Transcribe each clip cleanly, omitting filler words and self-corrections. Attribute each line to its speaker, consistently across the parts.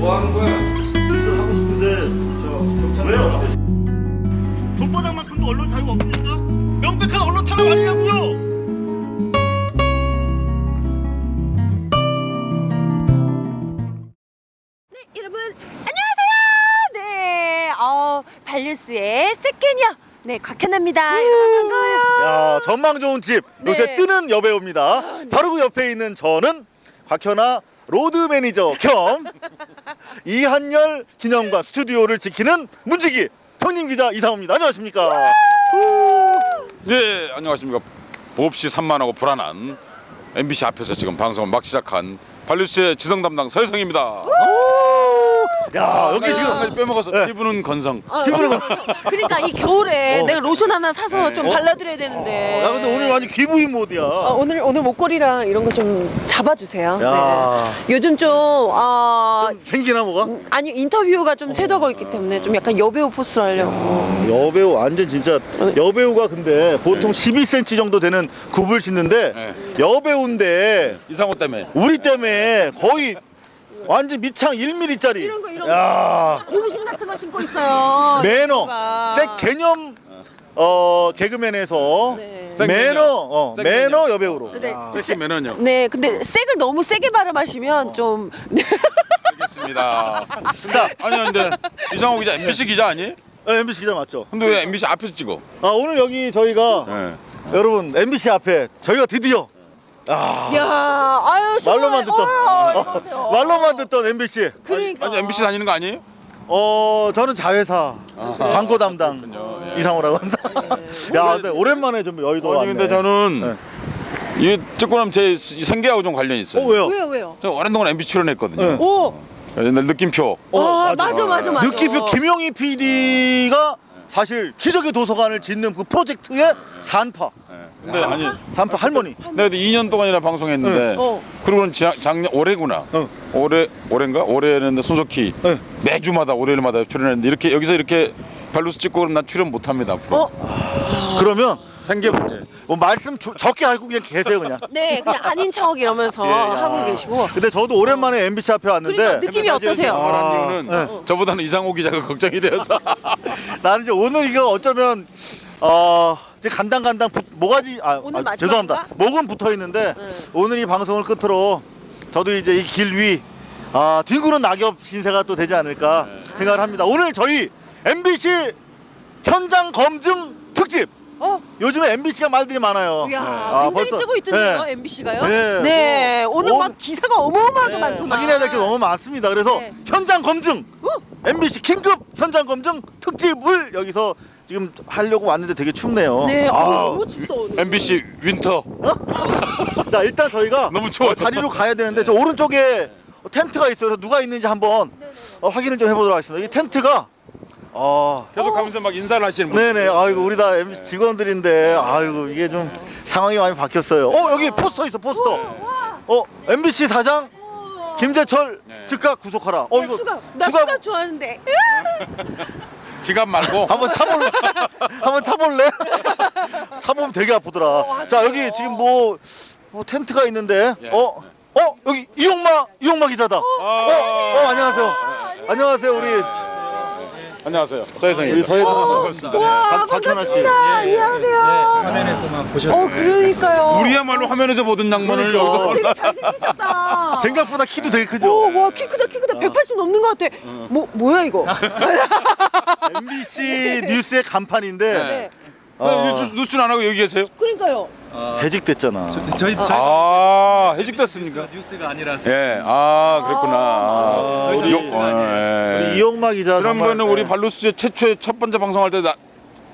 Speaker 1: 뭐 하는 거야? 뉴스 하고 싶은데 저 왜 없어?
Speaker 2: 손바닥만큼도 언론 자유가 없습니까? 명백한 언론 탄압 아니냐고요?
Speaker 3: 여러분 안녕하세요. 네, 발뉴스의 세케냐. 네, 곽현아입니다. 여러분 반가워요.
Speaker 1: 야, 전망 좋은 집 요새
Speaker 3: 네.
Speaker 1: 뜨는 여배우입니다. 바로 그 옆에 있는 저는 곽현아 로드 매니저 겸 이한열 기념관 스튜디오를 지키는 문지기 형님 기자 이상호입니다. 안녕하십니까?
Speaker 4: 네, 안녕하십니까. 몹시 산만하고 불안한 MBC 앞에서 지금 방송을 막 시작한 발뉴스의 지성 담당 서혜성입니다.
Speaker 1: 야, 여기 지금
Speaker 4: 지금 빼먹어서
Speaker 1: 네.
Speaker 4: 피부는 건성.
Speaker 1: 기분은
Speaker 3: 그러니까 이 겨울에 내가 로션 하나 사서
Speaker 4: 네.
Speaker 3: 좀 발라드려야 되는데.
Speaker 1: 야, 근데 오늘 완전 기부인 모드야.
Speaker 3: 오늘 목걸이랑 이런 거 좀 잡아주세요.
Speaker 1: 야.
Speaker 3: 네. 요즘 좀
Speaker 1: 생기나 뭐가?
Speaker 3: 아니 인터뷰가 좀 새도하고 있기 때문에 좀 약간 여배우 포스를 하려고.
Speaker 1: 여배우 완전 진짜 여배우가 근데 보통 12cm 정도 되는 굽을 신는데
Speaker 4: 네.
Speaker 1: 여배우인데
Speaker 4: 이상호 때문에.
Speaker 1: 우리 때문에 거의 완전 밑창 1mm짜리.
Speaker 3: 이런 거.
Speaker 1: 야,
Speaker 3: 고무신 같은 거 신고 있어요.
Speaker 1: 매너.
Speaker 3: 친구가.
Speaker 1: 색 개념 개그맨에서
Speaker 3: 네.
Speaker 4: 색
Speaker 1: 매너
Speaker 4: 색
Speaker 1: 매너
Speaker 4: 개념.
Speaker 1: 여배우로.
Speaker 3: 근데
Speaker 1: 야.
Speaker 4: 섹시 매너요.
Speaker 3: 네, 근데 색을 너무 세게 발음하시면 좀
Speaker 4: 알겠습니다.
Speaker 1: 자,
Speaker 4: 아니 근데 이상호 기자 MBC 기자 아니?
Speaker 1: MBC 기자 맞죠?
Speaker 4: 근데 왜 MBC 앞에서 찍어?
Speaker 1: 오늘 여기 저희가
Speaker 4: 네.
Speaker 1: 여러분 MBC 앞에 저희가 드디어
Speaker 3: 야, 아유,
Speaker 1: 말로만 듣던
Speaker 3: 안녕하세요.
Speaker 1: 말로만 듣던 MBC.
Speaker 3: 그러니까.
Speaker 4: 아니 MBC 다니는 거 아니에요?
Speaker 1: 저는 자회사 광고 담당 이상호라고 합니다. 야, 근데 오랜만에 좀 여의도 왔네.
Speaker 4: 아니 근데 저는 이 찍고 나면 제 생계하고 좀 관련이 있어요.
Speaker 1: 왜요?
Speaker 3: 왜요?
Speaker 4: 저 오랜 동안 MBC 출연했거든요.
Speaker 1: 네.
Speaker 3: 오,
Speaker 4: 옛날 느낌표.
Speaker 3: 맞아.
Speaker 1: 느낌표 김용희 PD가 사실 기적의 도서관을 짓는 그 프로젝트의 산파.
Speaker 4: 근데 아니
Speaker 1: 산파 할머니.
Speaker 4: 내가 2년 동안이나 방송했는데
Speaker 3: 어.
Speaker 4: 그러고는 작년 올해구나. 올해인가? 올해는 손석희
Speaker 1: 네.
Speaker 4: 매주마다 월요일마다 출연했는데 이렇게 여기서 이렇게 발로스 찍고 그럼 난 출연 못합니다 앞으로.
Speaker 1: 그러면
Speaker 4: 생계 문제.
Speaker 1: 뭐 말씀 적게 하고 그냥 계세요 그냥.
Speaker 3: 네, 그냥 아닌 척 이러면서 하고 계시고.
Speaker 1: 근데 저도 오랜만에 MBC 앞에 왔는데
Speaker 3: 그러니까 느낌이 어떠세요?
Speaker 4: 말한 이유는 저보다는 이상호 기자가 걱정이 되어서.
Speaker 1: 나는 이제 오늘 이거 어쩌면 이제 간당간당 모가지
Speaker 3: 오늘 마지막인가?
Speaker 1: 죄송합니다. 목은 붙어 있는데 오늘 이 방송을 끝으로 저도 이제 이 길 위 뒹구는 낙엽 신세가 또 되지 않을까 생각을 합니다. 오늘 저희 MBC 현장 검증 특집. 요즘에 MBC가 말들이 많아요.
Speaker 3: 이야, 굉장히 뜨고 있던데요, MBC가요?
Speaker 1: 네.
Speaker 3: 네, 오늘 막 기사가 어마어마하게 많더만.
Speaker 1: 확인해야 될 게 너무 많습니다. 그래서
Speaker 3: 네.
Speaker 1: 현장 검증 MBC 긴급 현장 검증 특집을 여기서 지금 하려고 왔는데 되게 춥네요.
Speaker 3: 네,
Speaker 1: 아우.
Speaker 3: 너무 춥다 오늘.
Speaker 4: MBC 윈터.
Speaker 1: 자, 일단 저희가
Speaker 4: 너무 추워요.
Speaker 1: 자리로 가야 되는데 저 오른쪽에 텐트가 있어서 누가 있는지 한번 확인을 좀 해보도록 하겠습니다. 이 텐트가
Speaker 4: 계속 가면서 막 인사를 하시는 분.
Speaker 1: 네네, 아이고 우리 다 MBC 직원들인데 아이고 이게 좀 상황이 많이 바뀌었어요. 여기 포스터 있어, 포스터. MBC 사장 김재철 즉각 구속하라. 이거
Speaker 3: 수갑 좋아하는데.
Speaker 4: 지갑 말고.
Speaker 1: 한번 차볼래? 한번 차볼래? 차보면 되게 아프더라. 자, 여기 지금 뭐 텐트가 있는데,
Speaker 4: 예.
Speaker 1: 여기 이용마 기자다. 안녕하세요. 안녕하세요, 우리
Speaker 4: 안녕하세요. 서혜성입니다.
Speaker 1: 우리 서혜성.
Speaker 3: 와,
Speaker 1: 박현아 씨.
Speaker 3: 안녕하세요.
Speaker 5: 화면에서만 보셨.
Speaker 3: 그러니까요.
Speaker 4: 우리야말로 화면에서 보던 낭만을
Speaker 1: 그러니까.
Speaker 4: 여기서
Speaker 3: 되게
Speaker 4: 볼라.
Speaker 3: 잘생기셨다.
Speaker 1: 생각보다 키도 되게 크죠.
Speaker 3: 와, 키 크다. 180 넘는 것 같아. 뭐야 이거?
Speaker 1: MBC 뉴스의 간판인데
Speaker 3: 네.
Speaker 4: 뉴스는 안 하고 여기 계세요?
Speaker 3: 그러니까요.
Speaker 1: 해직됐잖아.
Speaker 5: 저희
Speaker 4: 해직됐습니까?
Speaker 5: 뉴스가 아니라서.
Speaker 4: 예, 그랬구나.
Speaker 1: 우리
Speaker 4: 예.
Speaker 1: 이용마 기자.
Speaker 4: 지난번에
Speaker 1: 정말,
Speaker 4: 우리 발로스의 최초의 첫 번째 방송할 때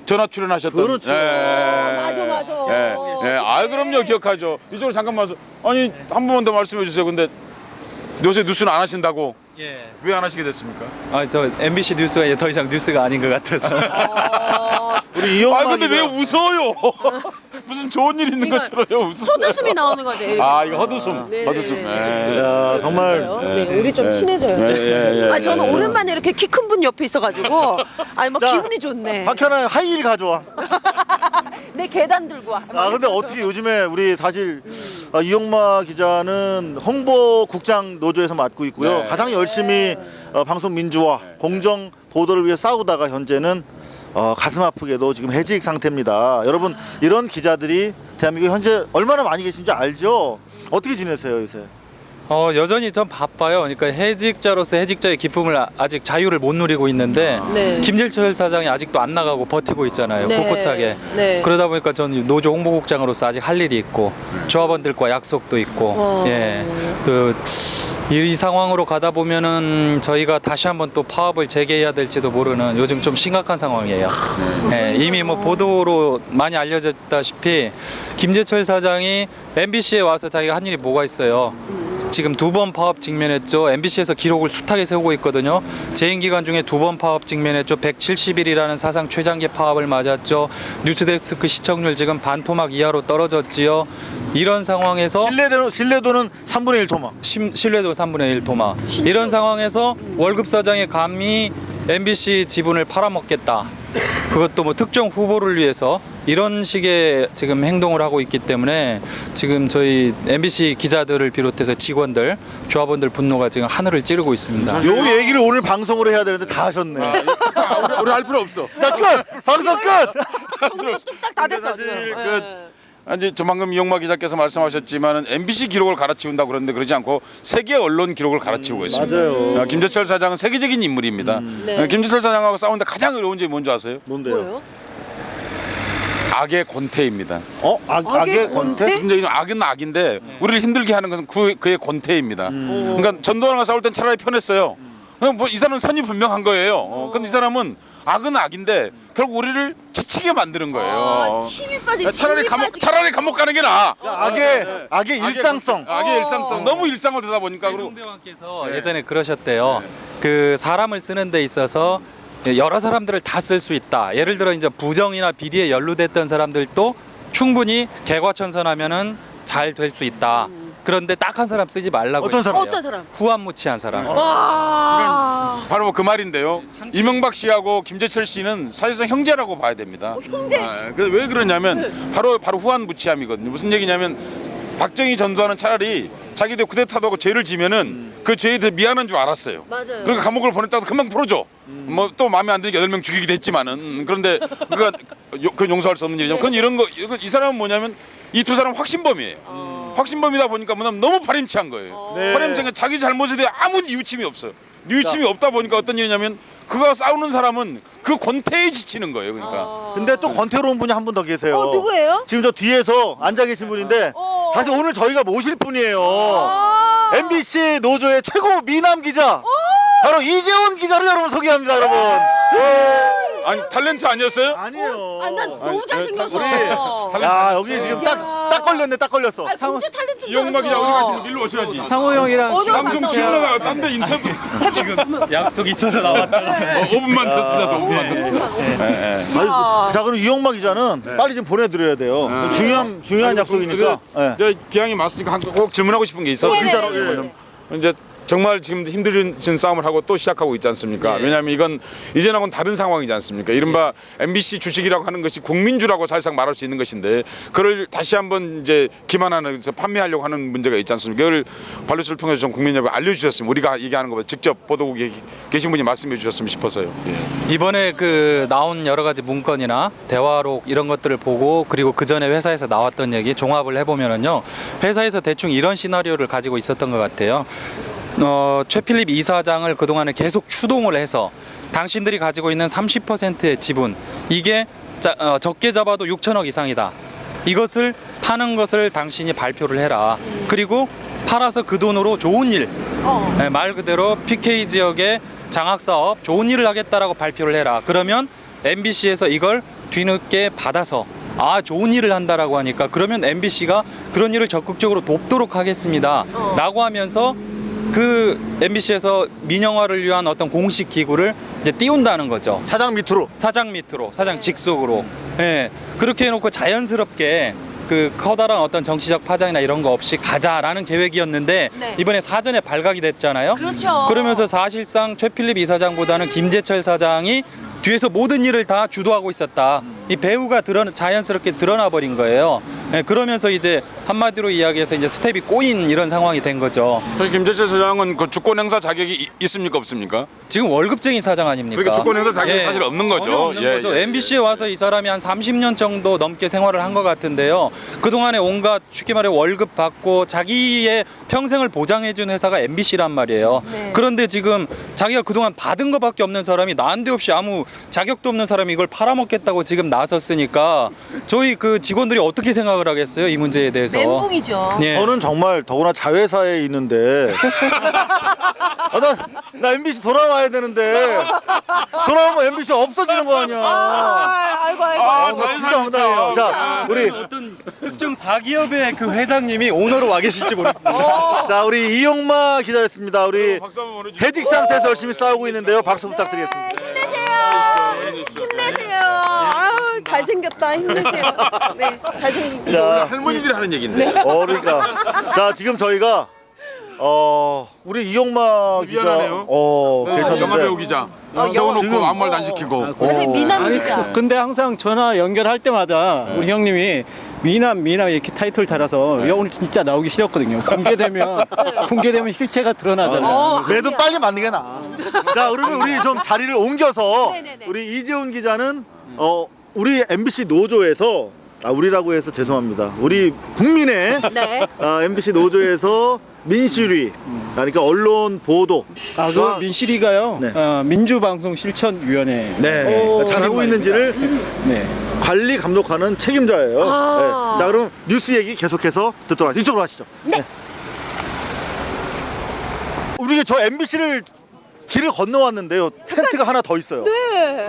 Speaker 4: 전화 출연하셨던.
Speaker 1: 그렇죠.
Speaker 3: 맞아.
Speaker 4: 예. 그럼요, 기억하죠. 이쪽으로 잠깐만 와서. 아니, 한 번만 더 말씀해 주세요. 근데 요새 뉴스는 안 하신다고?
Speaker 5: 예.
Speaker 4: 왜 안 하시게 됐습니까?
Speaker 5: 저 MBC 뉴스가 이제 더 이상 뉴스가 아닌 것 같아서.
Speaker 1: 우리 이용마
Speaker 4: 근데 왜
Speaker 1: 기자.
Speaker 4: 웃어요? 무슨 좋은 일 있는
Speaker 3: 그러니까
Speaker 4: 것처럼요. 웃으세요.
Speaker 3: 헛웃음이 나오는 거죠. 이렇게.
Speaker 4: 이거 헛웃음.
Speaker 3: 네.
Speaker 4: 헛웃음. 예.
Speaker 1: 야, 정말
Speaker 3: 네, 우리 좀 친해져요.
Speaker 4: 예.
Speaker 3: 저는 오랜만에 이렇게 키 큰 분 옆에 있어가지고, 막
Speaker 1: 자,
Speaker 3: 기분이 좋네.
Speaker 1: 박현아 하이힐 가져와.
Speaker 3: 내 계단 들고 와.
Speaker 1: 근데 어떻게 요즘에 우리 사실 이용마 기자는 홍보국장 노조에서 맡고 있고요.
Speaker 4: 네.
Speaker 1: 가장 열심히 방송 민주화, 공정 보도를 위해 싸우다가 현재는 가슴 아프게도 지금 해직 상태입니다. 여러분 이런 기자들이 대한민국에 현재 얼마나 많이 계신지 알죠? 어떻게 지내세요 요새?
Speaker 5: 여전히 전 바빠요. 그러니까 해직자로서 해직자의 기쁨을 아직 자유를 못 누리고 있는데
Speaker 3: 네.
Speaker 5: 김질철 사장이 아직도 안 나가고 버티고 있잖아요.
Speaker 3: 네.
Speaker 5: 꿋꿋하게.
Speaker 3: 네.
Speaker 5: 그러다 보니까 전 노조 홍보국장으로서 아직 할 일이 있고 조합원들과 약속도 있고 예. 이 상황으로 가다 보면은 저희가 다시 한번 또 파업을 재개해야 될지도 모르는 요즘 좀 심각한 상황이에요. 예, 이미 뭐 보도로 많이 알려졌다시피 김재철 사장이 MBC에 와서 자기가 한 일이 뭐가 있어요. 지금 2번 파업 직면했죠. MBC에서 기록을 숱하게 세우고 있거든요. 재임 기간 중에 2번 파업 직면했죠. 170일이라는 사상 최장기 파업을 맞았죠. 뉴스데스크 시청률 지금 반토막 이하로 떨어졌지요. 이런 상황에서
Speaker 1: 신뢰도는 3분의 1 토막.
Speaker 5: 신뢰도 3분의 1 토마. 이런 상황에서 월급 사장이 감히 MBC 지분을 팔아먹겠다. 그것도 뭐 특정 후보를 위해서 이런 식의 지금 행동을 하고 있기 때문에 지금 저희 MBC 기자들을 비롯해서 직원들, 조합원들 분노가 지금 하늘을 찌르고 있습니다.
Speaker 1: 요 얘기를 오늘 방송으로 해야 되는데 다 하셨네.
Speaker 4: 우리 할 필요 없어.
Speaker 1: 자 끝! 방송 끝!
Speaker 3: 정리가 뚝딱 다 됐어 지금.
Speaker 4: 그 이제 저 방금 이용마 기자께서 말씀하셨지만은 MBC 기록을 갈아치운다고 그러는데 그러지 않고 세계 언론 기록을 갈아치우고 있습니다.
Speaker 1: 맞아요.
Speaker 4: 김재철 사장은 세계적인 인물입니다.
Speaker 3: 네.
Speaker 4: 김재철 사장하고 싸우는데 가장 어려운 점이 뭔지 아세요?
Speaker 1: 뭔데요?
Speaker 3: 뭐예요?
Speaker 4: 악의 권태입니다.
Speaker 1: 악의 권태?
Speaker 4: 근데 악은 악인데 우리를 힘들게 하는 것은 그의 권태입니다. 그러니까 전두환과 싸울 땐 차라리 편했어요. 뭐 이 사람은 선이 분명한 거예요. 근데 이 사람은 악은 악인데 결국 우리를 지치게 만드는 거예요.
Speaker 3: 힘이 빠진
Speaker 4: 차라리 감옥 가는 게 나아.
Speaker 1: 악의 일상성.
Speaker 4: 악의 일상성. 너무 일상을 되다 보니까 그리고
Speaker 5: 대왕께서 예전에 그러셨대요. 그 사람을 쓰는 데 있어서 여러 사람들을 다 쓸 수 있다. 예를 들어 이제 부정이나 비리에 연루됐던 사람들도 충분히 개과천선하면은 잘 될 수 있다. 그런데 딱 한 사람 쓰지 말라고.
Speaker 1: 어떤 사람?
Speaker 3: 어떤 사람?
Speaker 5: 후한무치한 사람.
Speaker 3: 와.
Speaker 4: 바로 뭐 그 말인데요. 이명박 씨하고 김재철 씨는 사실상 형제라고 봐야 됩니다.
Speaker 3: 형제.
Speaker 4: 왜 그러냐면 바로 후한무치함이거든요. 무슨 얘기냐면 박정희 전두환은 차라리 자기들 쿠데타도 하고 죄를 지면은 그 죄에 대해 미안한 줄 알았어요.
Speaker 3: 맞아요.
Speaker 4: 그러니까 감옥을 보냈다고 금방 풀어줘. 뭐 또 마음에 안 드니까 8명 죽이기도 했지만은 그런데 그건 용서할 수 없는 일이죠. 그건 이 사람은 뭐냐면 이 두 사람 확신범이에요. 확신범이다 보니까 뭐냐면 너무 파렴치한 거예요. 파렴치한 게 자기 잘못에 대해 아무 뉘우침이 없어요. 뉘우침이 없다 보니까 어떤 일이냐면 그가 싸우는 사람은 그 권태에 지치는 거예요. 그러니까.
Speaker 1: 근데 또 권태로운 분이 한 분 더 계세요.
Speaker 3: 누구예요?
Speaker 1: 지금 저 뒤에서 앉아 계신 분인데 사실 오늘 저희가 모실 분이에요. MBC 노조의 최고 미남 기자. 바로 이재원 기자를 여러분 소개합니다, 여러분.
Speaker 4: 아니 탤런트 아니었어요?
Speaker 1: 아니에요.
Speaker 3: 난 너무 잘생겼어.
Speaker 1: 야 여기 지금 딱 걸렸네, 딱 걸렸어.
Speaker 3: 공채 탤런트
Speaker 4: 이용마 기자 어디 가시면 일로 오셔야지.
Speaker 5: 상호 형이랑
Speaker 4: 방송 출연하다가 딴 데 인터뷰
Speaker 5: 지금 약속 있어서 나왔다.
Speaker 4: 5분만 더 틀려서 5분만 더 틀려서.
Speaker 1: 자 그럼 이용마 기자는 빨리 좀 보내드려야 돼요. 중요한 약속이니까. 네.
Speaker 4: 이제 기왕이 맞으니까 꼭 질문하고 싶은 게 있어서
Speaker 1: 진짜로,
Speaker 3: 네네네.
Speaker 4: 이제 정말 지금 힘드신 싸움을 하고 또 시작하고 있지 않습니까? 왜냐하면 이건 이전하고는 다른 상황이지 않습니까? 이른바 MBC 주식이라고 하는 것이 국민주라고 사실상 말할 수 있는 것인데 그걸 다시 한번 이제 기만하면서 판매하려고 하는 문제가 있지 않습니까? 그걸 발루스를 통해서 좀 국민 여러분 알려주셨으면 우리가 얘기하는 것보다 직접 보도국에 계신 분이 말씀해 주셨으면 싶어서요. 예.
Speaker 5: 이번에 그 나온 여러 가지 문건이나 대화록 이런 것들을 보고 그리고 그 전에 회사에서 나왔던 얘기 종합을 해보면은요 회사에서 대충 이런 시나리오를 가지고 있었던 것 같아요. 최필립 이사장을 그동안에 계속 추동을 해서 당신들이 가지고 있는 30%의 지분 이게 적게 잡아도 6천억 이상이다. 이것을 파는 것을 당신이 발표를 해라. 그리고 팔아서 그 돈으로 좋은 일, 말 그대로 PK 지역의 장학사업 좋은 일을 하겠다라고 발표를 해라. 그러면 MBC에서 이걸 뒤늦게 받아서 좋은 일을 한다라고 하니까 그러면 MBC가 그런 일을 적극적으로 돕도록 하겠습니다. 라고 하면서 그 MBC에서 민영화를 위한 어떤 공식 기구를 이제 띄운다는 거죠.
Speaker 1: 사장 밑으로.
Speaker 5: 사장 직속으로. 예. 그렇게 해놓고 자연스럽게 그 커다란 어떤 정치적 파장이나 이런 거 없이 가자라는 계획이었는데
Speaker 3: 네.
Speaker 5: 이번에 사전에 발각이 됐잖아요.
Speaker 3: 그렇죠.
Speaker 5: 그러면서 사실상 최필립 이사장보다는 김재철 사장이 뒤에서 모든 일을 다 주도하고 있었다. 이 배우가 자연스럽게 드러나 버린 거예요. 네, 그러면서 이제 한마디로 이야기해서 이제 스텝이 꼬인 이런 상황이 된 거죠.
Speaker 4: 저희 김재철 사장은 그 주권 행사 자격이 있습니까 없습니까?
Speaker 5: 지금 월급쟁이 사장 아닙니까?
Speaker 4: 그러니까 주권 행사 자격이 사실 없는 거죠.
Speaker 5: 전혀 없는
Speaker 4: 예,
Speaker 5: 거죠.
Speaker 4: 예,
Speaker 5: MBC에 와서 이 사람이 한 30년 정도 넘게 생활을 한 것 같은데요. 그동안에 온갖 쉽게 말해 월급 받고 자기의 평생을 보장해준 회사가 MBC란 말이에요.
Speaker 3: 네.
Speaker 5: 그런데 지금 자기가 그동안 받은 것밖에 없는 사람이 난데없이 아무 자격도 없는 사람이 이걸 팔아먹겠다고 지금 나섰으니까 저희 그 직원들이 어떻게 생각을 하겠어요? 이 문제에 대해서.
Speaker 3: 멘붕이죠.
Speaker 5: 예.
Speaker 1: 저는 정말 더구나 자회사에 있는데 나 MBC 돌아와야 되는데 돌아오면 MBC 없어지는 거 아니야.
Speaker 3: 아이고.
Speaker 1: 진짜 황당해요. 자, 우리
Speaker 5: 어떤 특정 사기업의 그 회장님이 오너로 와 계실지 모르겠어요.
Speaker 1: 자, 우리 이용마 기자였습니다. 우리
Speaker 4: 박수 한번 보내주세요.
Speaker 1: 해직 상태에서 열심히 싸우고 있는데요. 박수 부탁드리겠습니다.
Speaker 3: 힘내세요. 아유, 잘생겼다. 힘내세요. 네, 잘생겼다.
Speaker 1: 자,
Speaker 4: 할머니들이 하는 얘기인데.
Speaker 1: 그러니까 자, 지금 저희가 우리 이용마 기자
Speaker 4: 미안하네요.
Speaker 1: 계셨는데
Speaker 4: 영화 배우 기자 세워놓고 아무 말도 안 시키고.
Speaker 3: 자세히 미남 기자.
Speaker 6: 근데 항상 전화 연결할 때마다 우리 형님이 미남 이렇게 타이틀 달아서 야, 오늘 진짜 나오기 싫었거든요. 공개되면 실체가 드러나잖아요.
Speaker 1: 매도 빨리 만든 게 나아. 자, 그러면 우리 좀 자리를 옮겨서
Speaker 3: 네네네.
Speaker 1: 우리 이재훈 기자는 우리 MBC 노조에서 우리라고 해서 죄송합니다. 우리 국민의
Speaker 3: 네.
Speaker 1: MBC 노조에서 민주주의, 그러니까 언론 보도.
Speaker 6: 그 민실이가요.
Speaker 1: 네.
Speaker 6: 민주방송실천위원회.
Speaker 1: 네,
Speaker 3: 오.
Speaker 1: 잘하고 있는지를
Speaker 6: 네.
Speaker 1: 관리 감독하는 책임자예요.
Speaker 3: 아.
Speaker 1: 네. 자, 그럼 뉴스 얘기 계속해서 듣도록 하시죠. 이쪽으로 하시죠.
Speaker 3: 네.
Speaker 1: 우리가 저 MBC를 길을 건너왔는데요. 텐트가 하나 더 있어요.
Speaker 3: 네.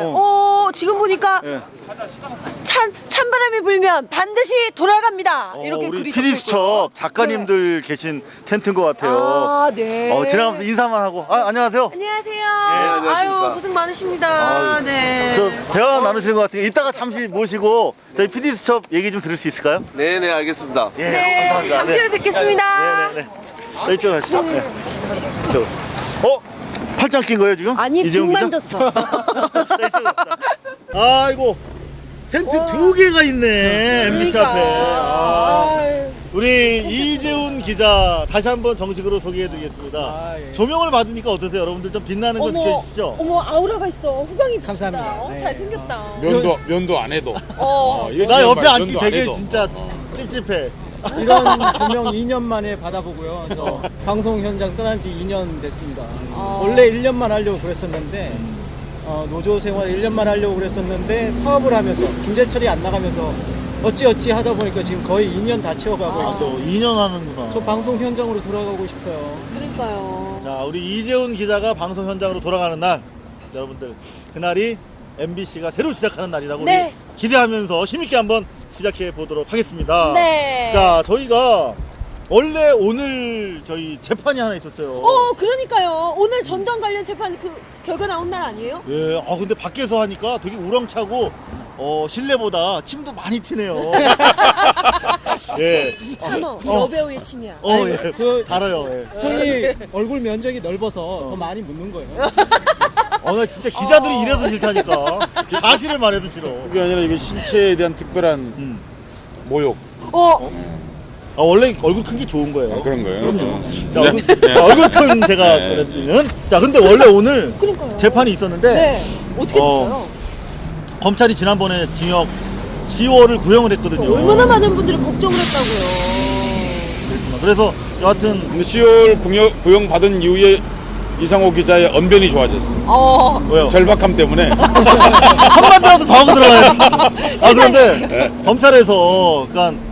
Speaker 3: 지금 보니까
Speaker 1: 예.
Speaker 3: 찬바람이 불면 반드시 돌아갑니다. 이렇게
Speaker 1: 우리
Speaker 3: 글이
Speaker 1: PD수첩 작가님들 계신 텐트인 것 같아요.
Speaker 3: 아, 네.
Speaker 1: 지나가면서 인사만 하고 안녕하세요.
Speaker 3: 안녕하세요.
Speaker 1: 안녕하십니까.
Speaker 3: 아유, 고생 많으십니다. 네.
Speaker 1: 저 대화 나누시는 것 같으니까 이따가 잠시 모시고 저희 PD수첩 얘기 좀 들을 수 있을까요?
Speaker 7: 네네 알겠습니다.
Speaker 1: 예,
Speaker 3: 네,
Speaker 1: 감사합니다.
Speaker 3: 잠시 후에 뵙겠습니다.
Speaker 1: 네네네. 네, 이쪽 가시죠. 네. 이쪽. 팔짱 낀 거예요 지금?
Speaker 3: 아니,
Speaker 1: 이재훈
Speaker 3: 등
Speaker 1: 기자?
Speaker 3: 만졌어.
Speaker 1: 네, 이쪽 갑시다. 아이고 텐트 두 개가 있네 MBC
Speaker 3: 그러니까.
Speaker 1: 앞에.
Speaker 3: 아유.
Speaker 1: 우리 이재훈 기자 다시 한번 정식으로 소개해드리겠습니다.
Speaker 6: 예.
Speaker 1: 조명을 받으니까 어떠세요? 여러분들 좀 빛나는 거 느껴지시죠?
Speaker 3: 어머, 아우라가 있어. 후광이 비치다.
Speaker 6: 감사합니다. 네.
Speaker 3: 잘생겼다.
Speaker 4: 면도 안 해도.
Speaker 1: 나 옆에 앉기
Speaker 4: 면도 안
Speaker 1: 되게
Speaker 4: 해도.
Speaker 1: 진짜 찝찝해.
Speaker 6: 이런 조명 2년 만에 받아보고요. 저 방송 현장 떠난 지 2년 됐습니다. 원래 1년만 하려고 그랬었는데 노조 생활 1년만 하려고 그랬었는데 파업을 하면서 김재철이 안 나가면서 어찌어찌 하다 보니까 지금 거의 2년 다 채워가고
Speaker 1: 또
Speaker 6: 있고
Speaker 1: 2년 하는구나.
Speaker 6: 저 방송 현장으로 돌아가고 싶어요.
Speaker 3: 그러니까요.
Speaker 1: 자, 우리 이재훈 기자가 방송 현장으로 돌아가는 날, 여러분들 그날이 MBC가 새로 시작하는 날이라고
Speaker 3: 네.
Speaker 1: 우리 기대하면서 힘있게 한번 시작해 보도록 하겠습니다.
Speaker 3: 네.
Speaker 1: 자, 저희가 원래 오늘 저희 재판이 하나 있었어요.
Speaker 3: 그러니까요. 오늘 전두환 관련 재판 그 결과 나온 날 아니에요?
Speaker 1: 예, 근데 밖에서 하니까 되게 우렁차고 실내보다 침도 많이 튀네요. 예,
Speaker 3: 참어. 여배우의 침이야.
Speaker 1: 예, 알아요. 예.
Speaker 6: 형이 얼굴 면적이 넓어서 더 많이 묻는 거예요.
Speaker 1: 나 진짜 기자들이 이래서 싫다니까. 사실을 말해서 싫어.
Speaker 4: 그게 아니라 이게 신체에 대한 특별한 모욕
Speaker 1: 원래 얼굴 큰 게 좋은 거예요.
Speaker 4: 그런 거예요.
Speaker 1: 자, 얼굴 큰 제가 전해드리는. 자, 근데 원래 오늘
Speaker 3: 그러니까요.
Speaker 1: 재판이 있었는데
Speaker 3: 네. 어떻게 됐어요?
Speaker 1: 검찰이 지난번에 징역 10월을 구형을 했거든요.
Speaker 3: 얼마나 많은 분들이 걱정을 했다고요.
Speaker 1: 그래서 여하튼
Speaker 4: 10월 구형 받은 이후에 이상호 기자의 언변이 좋아졌어요.
Speaker 1: 왜요?
Speaker 4: 절박함 때문에.
Speaker 1: 한마디라도 더 하고 들어가야 돼. 그런데 검찰에서 그러니까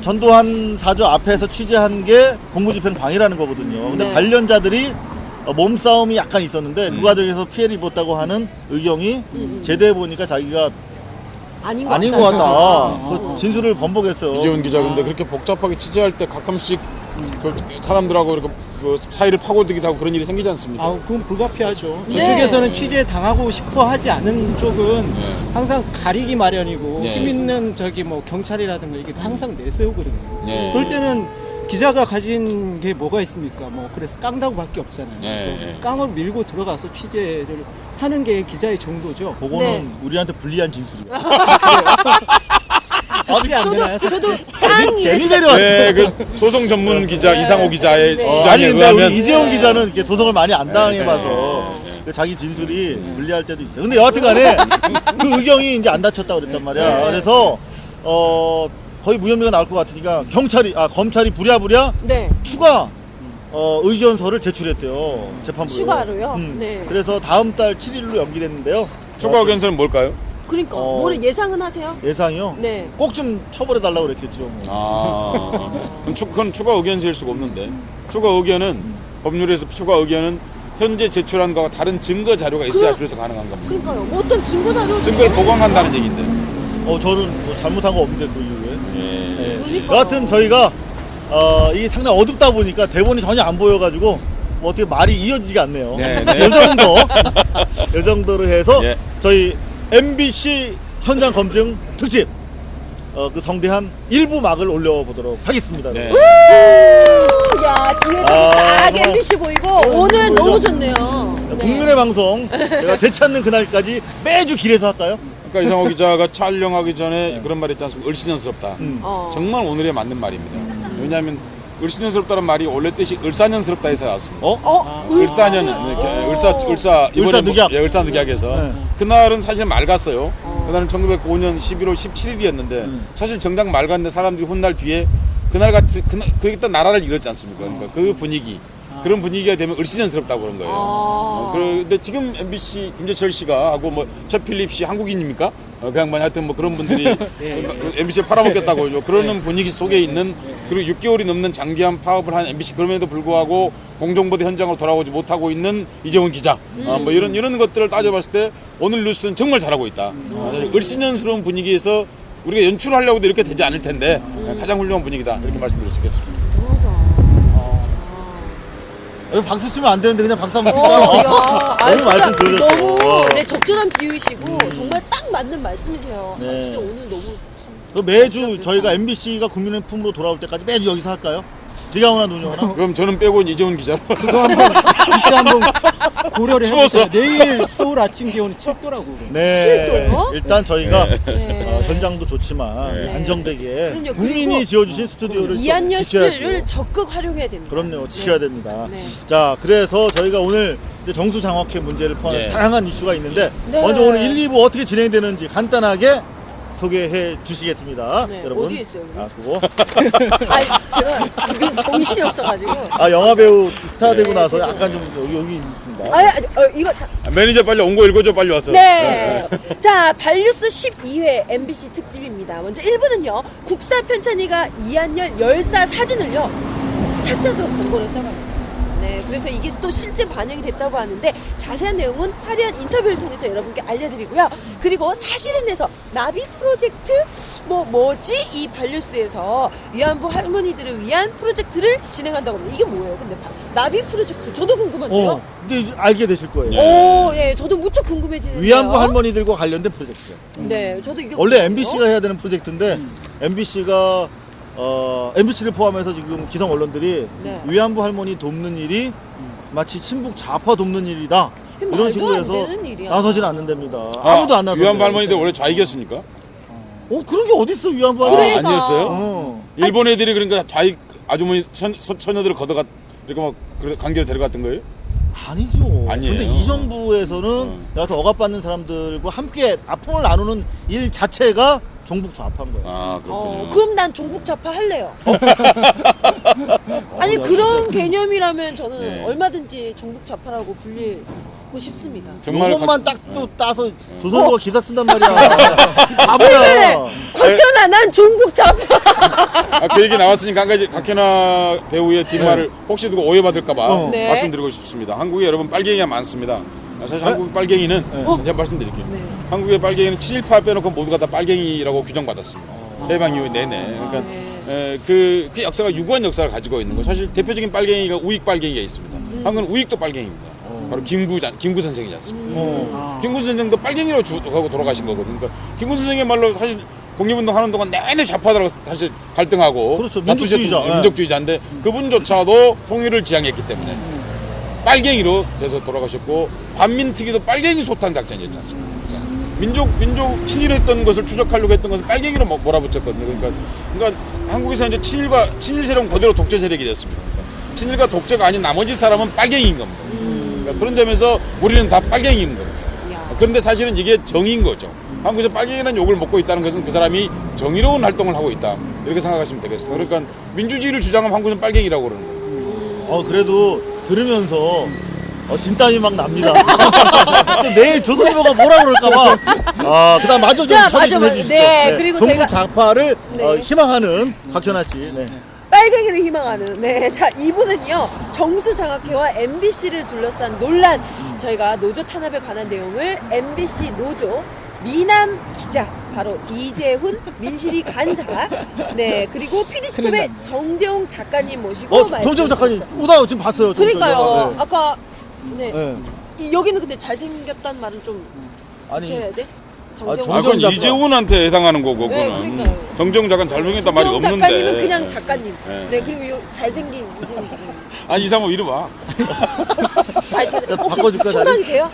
Speaker 1: 전두환 사저 앞에서 취재한 게 공무집행 방해라는 거거든요. 근데
Speaker 3: 네.
Speaker 1: 관련자들이 몸싸움이 약간 있었는데 그 과정에서 피해를 입었다고 하는 의경이 제대해 보니까 자기가
Speaker 3: 아닌
Speaker 1: 아닌 것 같다. 그 진술을 번복했어요.
Speaker 4: 이재훈 기자 근데 그렇게 복잡하게 취재할 때 가끔씩 그 사람들하고 이렇게 그 사이를 파고들기도 하고 그런 일이 생기지 않습니까?
Speaker 6: 그건 불가피하죠.
Speaker 3: 네.
Speaker 6: 저쪽에서는 취재 당하고 싶어 하지 않은 쪽은 항상 가리기 마련이고
Speaker 4: 네.
Speaker 6: 힘 있는 뭐 경찰이라든가 이게 항상 내세우거든요.
Speaker 4: 네.
Speaker 6: 그럴 때는 기자가 가진 게 뭐가 있습니까? 그래서 깡다구밖에 없잖아요.
Speaker 4: 네.
Speaker 6: 깡을 밀고 들어가서 취재를 하는 게 기자의 정도죠.
Speaker 1: 그거는
Speaker 3: 네.
Speaker 1: 우리한테 불리한 진술이에요.
Speaker 6: 듣지 않나요?
Speaker 3: 저도 깡
Speaker 1: 괜히
Speaker 3: 이랬어요.
Speaker 1: 내려왔어.
Speaker 4: 네, 그 소송 전문 기자 이상호 기자의
Speaker 3: 네.
Speaker 4: 주장에
Speaker 1: 아니 근데
Speaker 4: 의하면
Speaker 1: 우리 이재용 기자는 이렇게 소송을 많이 안 당해봐서 그 자기 진술이 불리할 때도 있어요. 근데 여하튼간에 그 의경이 이제 안 다쳤다고 그랬단 말이야. 그래서 거의 무혐의가 나올 것 같으니까 검찰이 부랴부랴
Speaker 3: 네.
Speaker 1: 추가 의견서를 제출했대요. 재판부에.
Speaker 3: 추가로요? 네.
Speaker 1: 그래서 다음 달 7일로 연기됐는데요.
Speaker 4: 추가 의견서는 뭘까요?
Speaker 3: 그러니까
Speaker 1: 어.
Speaker 3: 뭐를 예상은 하세요?
Speaker 1: 예상이요?
Speaker 3: 네.
Speaker 1: 꼭 좀 처벌해 달라고 그랬겠죠. 뭐.
Speaker 4: 그건 추가 의견서일 수가 없는데 추가 의견은 법률에서 추가 의견은 현재 제출한 거와 다른 증거 자료가 있어야 비로소 가능한 겁니다.
Speaker 3: 그러니까요. 뭐 어떤 증거 자료
Speaker 4: 증거를 보강한다는 얘기인데.
Speaker 1: 저는 뭐 잘못한 거 없는데 그 이후에.
Speaker 4: 예.
Speaker 3: 그러니까요.
Speaker 1: 여하튼 저희가 이게 상당히 어둡다 보니까 대본이 전혀 안 보여가지고 뭐 어떻게 말이 이어지지가 않네요.
Speaker 4: 네, 네.
Speaker 1: 이 정도로 해서
Speaker 4: 예.
Speaker 1: 저희 MBC 현장 검증 특집 그 성대한 1부 막을 올려보도록 하겠습니다.
Speaker 4: 네.
Speaker 3: 야 뒤에
Speaker 1: 아,
Speaker 3: 딱
Speaker 1: 정말.
Speaker 3: MBC 보이고
Speaker 1: 보이죠?
Speaker 3: 오늘 너무 좋네요. 네.
Speaker 1: 국민의 방송 제가 되찾는 그날까지 매주 길에서 할까요?
Speaker 4: 그러니까 이상호 기자가 촬영하기 전에 그런 말 했지 않습니까? 을씨년스럽다.
Speaker 3: 어.
Speaker 4: 정말 오늘에 맞는 말입니다. 왜냐하면 을씨년스럽다는 말이 원래 뜻이 을사년스럽다 해서 나왔습니다. 을사년,
Speaker 1: 을사늑약.
Speaker 4: 을사늑약에서
Speaker 1: 네.
Speaker 4: 그날은 사실 맑았어요. 그날은 1905년 11월 17일이었는데 사실 정작 맑았는데 사람들이 훗날 뒤에 그게 또 나라를 잃었지 않습니까? 그러니까 그 분위기 그런 분위기가 되면 을씨년스럽다고 그런 거예요. 그런데 지금 MBC 김재철 씨가 하고 뭐 최필립 씨 한국인입니까? 그 양반이 하여튼 뭐 그런 분들이 MBC에 팔아먹겠다고 그러는 분위기 속에 있는 그리고 6개월이 넘는 장기한 파업을 한 MBC 그럼에도 불구하고 공정보도 현장으로 돌아오지 못하고 있는 이재원 기자 뭐 이런 것들을 따져봤을 때 오늘 뉴스는 정말 잘하고 있다. 을씨년스러운 분위기에서 우리가 연출을 하려고도 이렇게 되지 않을 텐데 가장 훌륭한 분위기다 이렇게 말씀드릴 수 있겠습니다.
Speaker 1: 박수 치면 안 되는데 그냥 박수 한번
Speaker 3: 야,
Speaker 1: 칠까요?
Speaker 3: 아니,
Speaker 1: 너무 말씀 들으셨어요.
Speaker 3: 너무 네, 적절한 비유이시고 정말 딱 맞는 말씀이세요.
Speaker 1: 네.
Speaker 3: 진짜 오늘 너무 참.
Speaker 1: 매주 저희가 MBC가 국민의 품으로 돌아올 때까지 매주 여기서 할까요? 비가 오나 눈이 오나?
Speaker 4: 그럼 저는 빼고 이재원 기자로.
Speaker 6: 그거 한번 진짜 한번 고려를
Speaker 4: 추워서.
Speaker 6: 해보세요. 내일 서울 아침 기온이 7도라고.
Speaker 1: 네.
Speaker 3: 실도요?
Speaker 1: 일단 저희가
Speaker 3: 네.
Speaker 1: 현장도 좋지만
Speaker 3: 네.
Speaker 1: 안정되게
Speaker 3: 그럼요.
Speaker 1: 국민이
Speaker 3: 그리고
Speaker 1: 지어주신 스튜디오를
Speaker 3: 이한열
Speaker 1: 지켜야죠.
Speaker 3: 씨를 적극 활용해야 됩니다.
Speaker 1: 그럼요, 지켜야 됩니다.
Speaker 3: 네.
Speaker 1: 자, 그래서 저희가 오늘 이제 정수장학회 문제를 포함해서
Speaker 4: 예.
Speaker 1: 다양한 이슈가 있는데
Speaker 3: 네.
Speaker 1: 먼저 오늘 1, 2부 어떻게 진행되는지 간단하게 소개해 주시겠습니다.
Speaker 3: 네,
Speaker 1: 여러분.
Speaker 3: 어디에 있어요, 여기?
Speaker 1: 그거.
Speaker 3: 아니 제가 정신이 없어가지고.
Speaker 1: 영화 배우 스타 되고
Speaker 3: 네,
Speaker 1: 나서
Speaker 3: 저도.
Speaker 1: 약간 좀 여기 있습니다.
Speaker 3: 이거 자,
Speaker 4: 매니저 빨리 온 거 읽어줘 빨리 와서.
Speaker 3: 네. 자, 발뉴스 12회 MBC 특집입니다. 먼저 1부는요. 국사 편찬이가 이한열 열사 사진을요. 사자도록 공고를 했다고 합니다. 네, 그래서 이게 또 실제 반영이 됐다고 하는데 자세한 내용은 화려한 인터뷰를 통해서 여러분께 알려드리고요. 그리고 사실은에서 나비 프로젝트 뭐지 이 발뉴스에서 위안부 할머니들을 위한 프로젝트를 진행한다고 합니다. 이게 뭐예요? 근데 나비 프로젝트 저도 궁금한데요.
Speaker 1: 근데 알게 되실 거예요.
Speaker 3: 오, 예, 저도 무척 궁금해지는데요.
Speaker 1: 위안부 할머니들과 관련된 프로젝트예요.
Speaker 3: 네, 저도 이게
Speaker 1: 원래
Speaker 3: 궁금해요.
Speaker 1: MBC가 해야 되는 프로젝트인데 MBC가 MBC를 포함해서 지금 기성 언론들이
Speaker 3: 네.
Speaker 1: 위안부 할머니 돕는 일이 마치 친북 좌파 돕는 일이다 이런
Speaker 3: 말도
Speaker 1: 식으로
Speaker 3: 안
Speaker 1: 해서
Speaker 3: 되는 일이야.
Speaker 1: 나서지는 않는답니다. 아무도 안 나서.
Speaker 4: 위안부 할머니들 원래 좌익이었습니까?
Speaker 1: 그런 게 어딨어 위안부 할머니?
Speaker 3: 그러니까.
Speaker 4: 아니었어요? 일본 애들이 그러니까 좌익 아주머니 처녀들을 걷어가 이렇게 막 강제로 데려갔던 거예요?
Speaker 1: 아니죠.
Speaker 4: 아니에요.
Speaker 1: 근데 이 정부에서는 여하튼 억압받는 사람들과 함께 아픔을 나누는 일 자체가 종북 좌파인 거예요.
Speaker 4: 아 그렇군요.
Speaker 3: 그럼 난 종북 좌파 할래요. 아니 그런 개념이라면 저는
Speaker 4: 네.
Speaker 3: 얼마든지 종북 좌파라고 불리고 싶습니다.
Speaker 4: 정말
Speaker 1: 요것만 딱 또 따서 조선일보가 기사 쓴단 말이야. 바보야.
Speaker 3: 곽현아 난 종북 좌파.
Speaker 4: 그 얘기 나왔으니까 한 가지 박현아 배우의 뒷말을 혹시 두고 오해받을까봐
Speaker 3: 네.
Speaker 4: 말씀드리고 싶습니다. 한국에 여러분 빨갱이가 많습니다. 사실 한국 빨갱이는 제가 말씀드릴게요. 한국의 빨갱이는 친일파 빼놓고 모두가 다 빨갱이라고 규정받았습니다. 해방 이후 내내. 그러니까 그 역사가 유구한 역사를 가지고 있는 거. 사실 대표적인 빨갱이가 우익 빨갱이가 있습니다. 한국은 우익도 빨갱이입니다. 바로 김구 선생이지 않습니까? 김구 선생도 빨갱이로 하고 돌아가신 거거든요. 그러니까 김구 선생이야말로 사실 독립운동 하는 동안 내내 좌파들하고 사실 갈등하고
Speaker 1: 그렇죠.
Speaker 4: 다투셨던
Speaker 1: 민족주의자.
Speaker 4: 민족주의자인데 그분조차도 통일을 지향했기 때문에 빨갱이로 돼서 돌아가셨고 반민특위도 빨갱이 소탕 작전이었지 않습니까? 민족 친일했던 것을 추적하려고 했던 것을 빨갱이로 몰아붙였거든요. 그러니까 한국에서 이제 친일 세력은 그대로 독재 세력이 됐습니다. 그러니까 친일과 독재가 아닌 나머지 사람은 빨갱이인 겁니다. 그러니까 그런 점에서 우리는 다 빨갱이인 겁니다. 그런데 사실은 이게 정의인 거죠. 한국에서 빨갱이라는 욕을 먹고 있다는 것은 그 사람이 정의로운 활동을 하고 있다. 이렇게 생각하시면 되겠습니다. 그러니까 민주주의를 주장하면 한국에서 빨갱이라고 그러는 거예요.
Speaker 1: 그래도 들으면서 진땀이 막 납니다. 또 내일 조선일보가 뭐라 그럴까봐. 그다음 마저 좀
Speaker 3: 자,
Speaker 1: 처리 좀
Speaker 3: 맞아.
Speaker 1: 해주시죠.
Speaker 3: 네, 그리고
Speaker 1: 정부
Speaker 3: 저희가-
Speaker 1: 좌파를
Speaker 3: 네.
Speaker 1: 희망하는 곽현아 씨. 네.
Speaker 3: 빨갱이를 희망하는. 네, 자 이분은요 정수장학회와 MBC를 둘러싼 논란. 저희가 노조 탄압에 관한 내용을 MBC 노조 미남 기자 바로 이재훈 민실이 간사. 네, 그리고 PD수첩의 정재홍 작가님 모시고
Speaker 1: 정재훈 작가님 오다 지금 봤어요.
Speaker 3: 그러니까요.
Speaker 1: 네.
Speaker 3: 아까 네.
Speaker 1: 네.
Speaker 3: 여기는 근데 잘생겼다는 말은 좀
Speaker 1: 아니
Speaker 3: 붙여야 돼?
Speaker 1: 정재홍
Speaker 3: 정재홍
Speaker 4: 그건
Speaker 1: 작가.
Speaker 4: 이재훈한테 해당하는 거고,
Speaker 3: 네,
Speaker 4: 그거는.
Speaker 3: 그러니까요.
Speaker 4: 정재훈 작가는 잘생겼단 말이
Speaker 3: 정재홍
Speaker 4: 없는데.
Speaker 3: 작가님은 그냥 작가님.
Speaker 4: 네.
Speaker 3: 네, 그리고 요 잘생긴 이재훈 기자님.
Speaker 4: 아니 이상호 이리 와.
Speaker 3: 아니, 혹시
Speaker 1: 바꿔줄까, 자리?
Speaker 3: 총각이세요?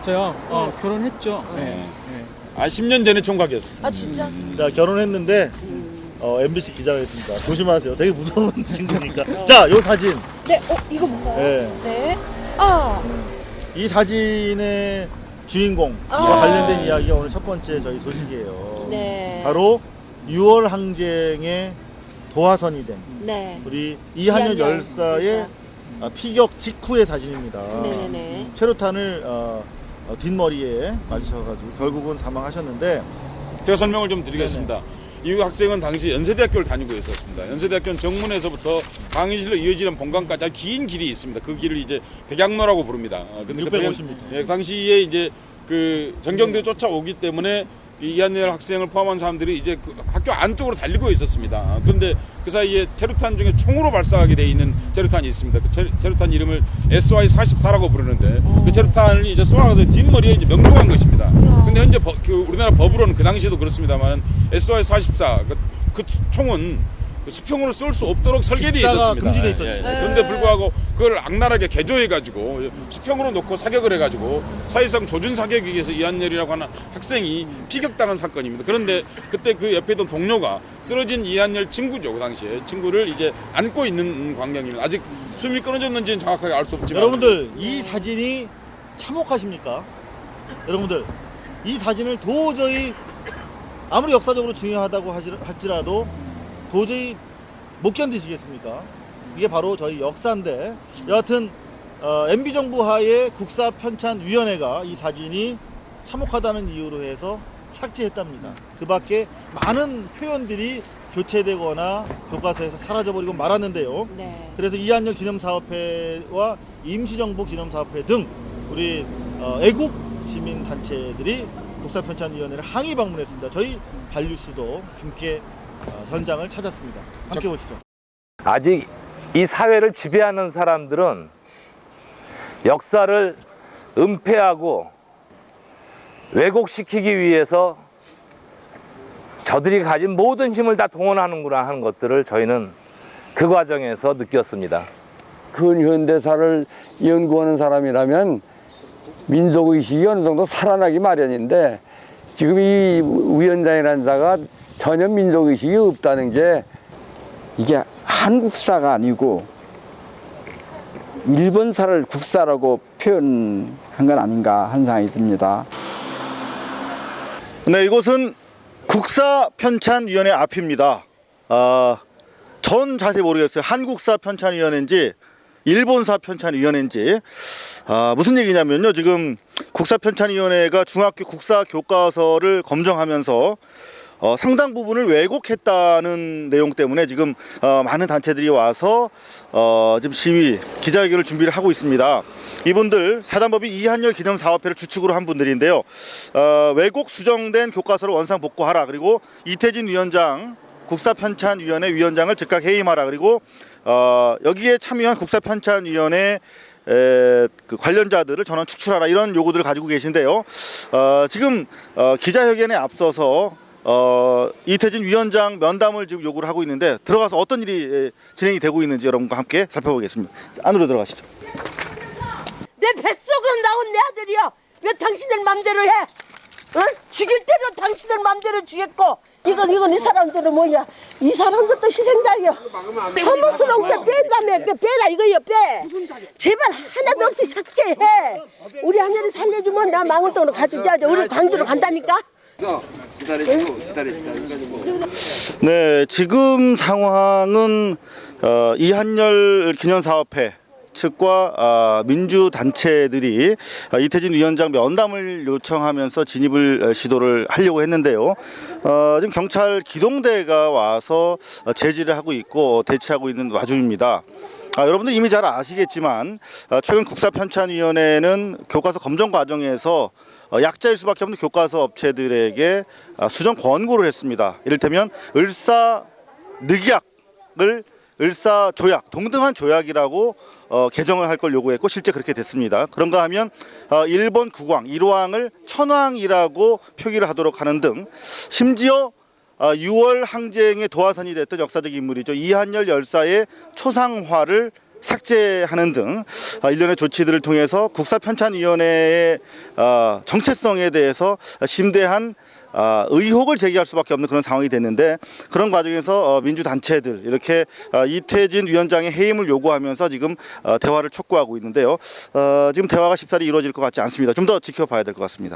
Speaker 6: 저요. 결혼했죠. 네.
Speaker 4: 10년 전에 총각이었어.
Speaker 3: 아 진짜?
Speaker 1: 자 결혼했는데 MBC 기자가 했습니다. 조심하세요. 되게 무서운 친구니까. 자, 요 사진.
Speaker 3: 네, 이거 뭔가요?
Speaker 1: 네.
Speaker 3: 네. 아,
Speaker 1: 이 사진의 주인공과
Speaker 3: 아.
Speaker 1: 관련된 이야기가 오늘 첫 번째 저희 소식이에요.
Speaker 3: 네.
Speaker 1: 바로 6월 항쟁의 도화선이 된
Speaker 3: 네.
Speaker 1: 우리 이한열 열사의 피격 직후의 사진입니다.
Speaker 3: 네네네.
Speaker 1: 최루탄을 뒷머리에 맞으셔가지고 결국은 사망하셨는데
Speaker 4: 제가 설명을 좀 드리겠습니다. 이 학생은 당시 연세대학교를 다니고 있었습니다. 연세대학교는 정문에서부터 강의실로 이어지는 본관까지 아주 긴 길이 있습니다. 그 길을 이제 백양로라고 부릅니다. 근데
Speaker 1: 650m.
Speaker 4: 당시에 이제 그 전경들이 쫓아오기 때문에 이한열 학생을 포함한 사람들이 이제 그 학교 안쪽으로 달리고 있었습니다. 그런데 그 사이에 체류탄 중에 총으로 발사하게 돼 있는 체류탄이 있습니다. 그 체류탄 이름을 SY-44라고 부르는데 그 체류탄을 이제 쏘아서 뒷머리에 이제 명중한 것입니다. 근데 현재 우리나라 법으로는 그 당시에도 그렇습니다만 SY-44 그 총은 수평으로 쏠 수 없도록 설계되어
Speaker 1: 직사가
Speaker 4: 있었습니다.
Speaker 1: 금지돼 있었죠.
Speaker 4: 그런데 불구하고 그걸 악랄하게 개조해가지고 수평으로 놓고 사격을 해가지고 사실상 조준 사격에 의해서 이한열이라고 하는 학생이 피격당한 사건입니다. 그런데 그때 그 옆에 있던 동료가 쓰러진 이한열 친구죠. 그 당시에 친구를 이제 안고 있는 광경입니다. 아직 숨이 끊어졌는지는 정확하게 알 수 없지만
Speaker 1: 여러분들 이 사진이 참혹하십니까? 여러분들 이 사진을 도저히 아무리 역사적으로 중요하다고 할지라도 도저히 못 견디시겠습니까? 이게 바로 저희 역사인데 여하튼 MB정부 하에 국사편찬위원회가 이 사진이 참혹하다는 이유로 해서 삭제했답니다. 그 밖에 많은 표현들이 교체되거나 교과서에서 사라져버리고 말았는데요.
Speaker 3: 네.
Speaker 1: 그래서 이한열 기념사업회와 임시정부 기념사업회 등 우리 애국 시민단체들이 국사편찬위원회를 항의 방문했습니다. 저희 발뉴스도 함께 현장을 찾았습니다. 함께 보시죠.
Speaker 7: 아직 이 사회를 지배하는 사람들은 역사를 은폐하고 왜곡시키기 위해서 저들이 가진 모든 힘을 다 동원하는구나 하는 것들을 저희는 그 과정에서 느꼈습니다.
Speaker 8: 근현대사를 연구하는 사람이라면 민족의식이 어느 정도 살아나기 마련인데 지금 이 위원장이라는 자가 전혀 민족의식이 없다는 게
Speaker 9: 이게 한국사가 아니고 일본사를 국사라고 표현한 건 아닌가 하는 생각이 듭니다.
Speaker 1: 네, 이곳은 국사편찬위원회 앞입니다. 전 자세히 모르겠어요. 한국사 편찬위원회인지 일본사 편찬위원회인지. 무슨 얘기냐면요, 지금 국사편찬위원회가 중학교 국사 교과서를 검정하면서 상당 부분을 왜곡했다는 내용 때문에 지금 많은 단체들이 와서 지금 시위, 기자회견을 준비를 하고 있습니다. 이분들 사단법인 이한열 기념사업회를 주축으로 한 분들인데요. 왜곡 수정된 교과서를 원상 복구하라. 그리고 이태진 위원장 국사편찬위원회 위원장을 즉각 해임하라. 그리고 여기에 참여한 국사편찬위원회 그 관련자들을 전원 축출하라. 이런 요구들을 가지고 계신데요. 지금 기자회견에 앞서서 이태진 위원장 면담을 지금 요구를 하고 있는데 들어가서 어떤 일이 진행이 되고 있는지 여러분과 함께 살펴보겠습니다. 안으로 들어가시죠.
Speaker 10: 내 뱃속으로 나온 내 아들이야. 왜 당신들 맘대로 해? 응? 죽일 때는 당신들 맘대로 죽였고 이건 이 사람들은 뭐야? 이 사람들도 희생자요. 혐오스러운 게 뺀다며 빼라 이거요 빼. 제발 하나도 없이 삭제해. 우리 하늘이 살려주면 나 망울동으로 가주자. 우리 광주로 간다니까.
Speaker 1: 네, 지금 상황은 이한열 기념사업회 측과 민주단체들이 이태진 위원장 면담을 요청하면서 진입을 시도를 하려고 했는데요. 지금 경찰 기동대가 와서 제지를 하고 있고 대치하고 있는 와중입니다. 여러분들 이미 잘 아시겠지만 최근 국사편찬위원회는 교과서 검정 과정에서 약자일 수밖에 없는 교과서 업체들에게 수정 권고를 했습니다. 이를테면 을사늑약을 을사조약, 동등한 조약이라고 개정을 할 걸 요구했고 실제 그렇게 됐습니다. 그런가 하면 일본 국왕, 일왕을 천왕이라고 표기를 하도록 하는 등 심지어 6월 항쟁의 도화선이 됐던 역사적 인물이죠. 이한열 열사의 초상화를 삭제하는 등 일련의 조치들을 통해서 국사편찬위원회의 정체성에 대해서 심대한 의혹을 제기할 수밖에 없는 그런 상황이 됐는데 그런 과정에서 민주단체들 이렇게 이태진 위원장의 해임을 요구하면서 지금 대화를 촉구하고 있는데요. 지금 대화가 쉽사리 이루어질 것 같지 않습니다. 좀 더 지켜봐야 될 것 같습니다.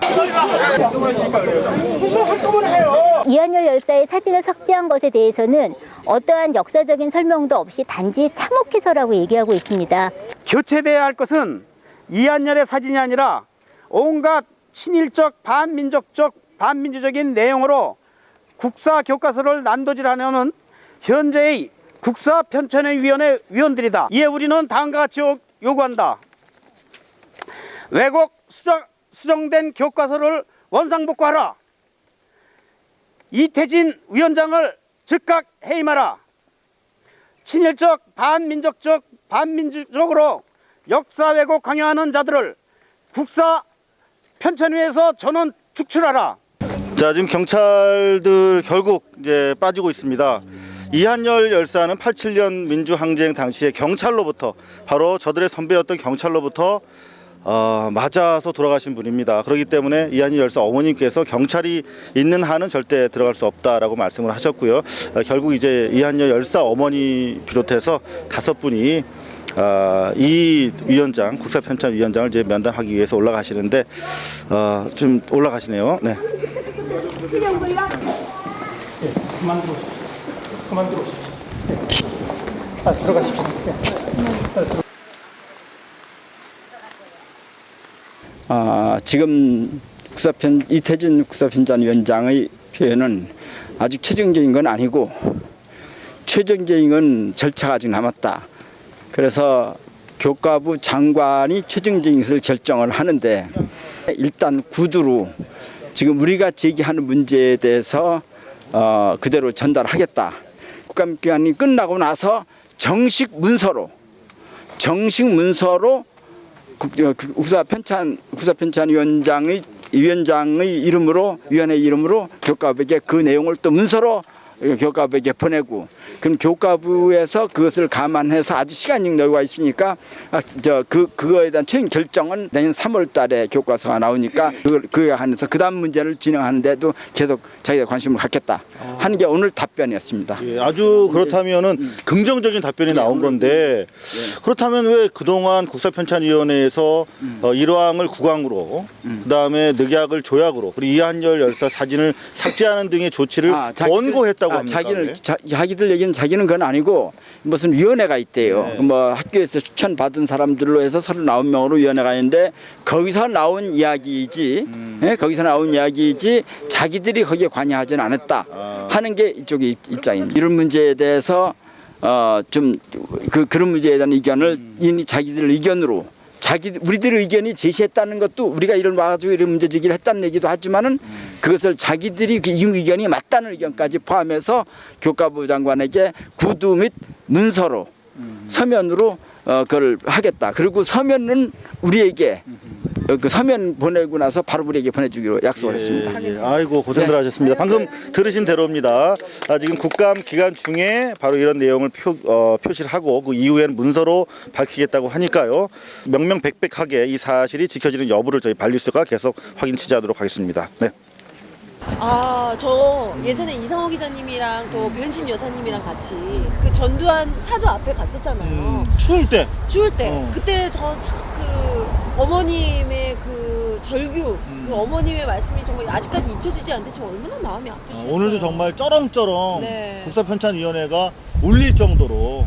Speaker 11: 이한열 열사의 사진을 삭제한 것에 대해서는 어떠한 역사적인 설명도 없이 단지 참혹해서라고 얘기하고 있습니다.
Speaker 12: 교체돼야 할 것은 이한열의 사진이 아니라 온갖 친일적 반민주적인 내용으로 국사 교과서를 난도질하려는 현재의 국사편찬위원회 위원들이다. 이에 우리는 다음과 같이 요구한다. 왜곡 수정된 교과서를 원상복구하라. 이태진 위원장을 즉각 해임하라. 친일적 반민주적으로 역사 왜곡 강요하는 자들을 국사편찬위에서 전원 축출하라.
Speaker 1: 자, 지금 경찰들 결국 이제 빠지고 있습니다. 이한열 열사는 87년 민주항쟁 당시에 경찰로부터 바로 저들의 선배였던 경찰로부터 맞아서 돌아가신 분입니다. 그렇기 때문에 이한열 열사 어머님께서 경찰이 있는 한은 절대 들어갈 수 없다라고 말씀을 하셨고요. 결국 이제 이한열 열사 어머니 비롯해서 5분이 이 위원장, 국사편찬위원장을 이제 면담하기 위해서 올라가시는데 좀 올라가시네요. 네.
Speaker 6: 그만 들어오십시오. 들어가십시오.
Speaker 9: 지금 이태진 국사편찬위원장의 표현은 아직 최종적인 건 아니고 최종적인 건 절차가 아직 남았다. 그래서 교과부 장관이 최종적인 것을 결정을 하는데 일단 구두로 지금 우리가 제기하는 문제에 대해서 그대로 전달하겠다. 국감기간이 끝나고 나서 정식 문서로 국사편찬위원장의 이름으로 위원회 이름으로 교과부에게 그 내용을 또 문서로 교과부에게 보내고 그럼 교과부에서 그것을 감안해서 아주 시간이 여유가 있으니까 그거에 대한 최종 결정은 내년 3월달에 교과서가 나오니까 그에 한해서 그다음 문제를 진행하는데도 계속 자기가 관심을 갖겠다 하는 게 오늘 답변이었습니다.
Speaker 1: 예, 아주 그렇다면은 긍정적인 답변이 나온 건데 그렇다면 왜 그동안 국사편찬위원회에서 일왕을 국왕으로 그다음에 늑약을 조약으로 그리고 이한열 열사 사진을 삭제하는 등의 조치를 권고했다고 합니까?
Speaker 9: 자기들 얘기는 자기는 그건 아니고 무슨 위원회가 있대요.
Speaker 1: 네.
Speaker 9: 뭐 학교에서 추천받은 사람들로 해서 39명으로 위원회가 있는데 거기서 나온 이야기이지 거기서 나온 이야기이지 자기들이 거기에 관여하지는 않았다 하는 게 이쪽의 입장입니다. 이런 문제에 대해서 좀 그런 문제에 대한 의견을 이미 자기들 의견으로 우리들의 의견이 제시했다는 것도 우리가 이런 와가지고 이런 문제 제기를 했다는 얘기도 하지만은 그것을 자기들이 이 의견이 맞다는 의견까지 포함해서 교과부 장관에게 구두 및 문서로 서면으로 그걸 하겠다. 그리고 서면은 우리에게 그 서면 보내고 나서 바로 우리에게 보내주기로 약속을 했습니다.
Speaker 1: 아이고 고생들 하셨습니다. 방금 들으신 대로입니다. 지금 국감 기간 중에 바로 이런 내용을 표시를 하고 그 이후에는 문서로 밝히겠다고 하니까요. 명명백백하게 이 사실이 지켜지는 여부를 저희 반뉴스가 계속 확인 취재하도록 하겠습니다. 네.
Speaker 3: 저 예전에 이상호 기자님이랑 또 변심 여사님이랑 같이 그 전두환 사저 앞에 갔었잖아요.
Speaker 1: 추울 때.
Speaker 3: 추울 때. 그때 저 참 그 어머님의 그 절규, 그 어머님의 말씀이 정말 아직까지 잊혀지지 않는데 지금 얼마나 마음이 아프시겠어요.
Speaker 1: 오늘도 정말 쩌렁쩌렁
Speaker 3: 네.
Speaker 1: 국사편찬위원회가 울릴 정도로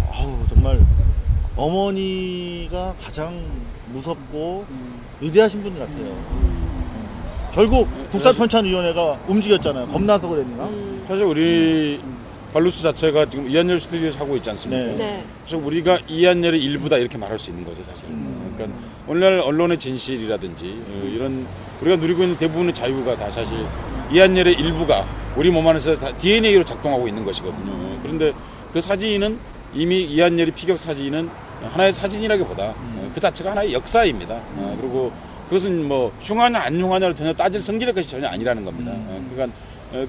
Speaker 1: 정말 어머니가 가장 무섭고 위대하신 분 같아요. 결국 국사편찬위원회가 움직였잖아요. 겁나서 그랬나?
Speaker 4: 사실 우리 발루스 자체가 지금 이한열 스튜디오에서 하고 있지 않습니까?
Speaker 1: 네.
Speaker 3: 네.
Speaker 4: 그래서 우리가 이한열의 일부다 이렇게 말할 수 있는 거죠, 사실은. 그러니까 오늘날 언론의 진실이라든지 이런 우리가 누리고 있는 대부분의 자유가 다 사실 이한열의 일부가 우리 몸 안에서 다 DNA로 작동하고 있는 것이거든요. 그런데 그 사진은 이미 이한열의 피격 사진은 하나의 사진이라기보다 그 자체가 하나의 역사입니다. 그리고 그것은 뭐 흉하냐 안 흉하냐를 전혀 따질 성질의 것이 전혀 아니라는 겁니다. 그러니까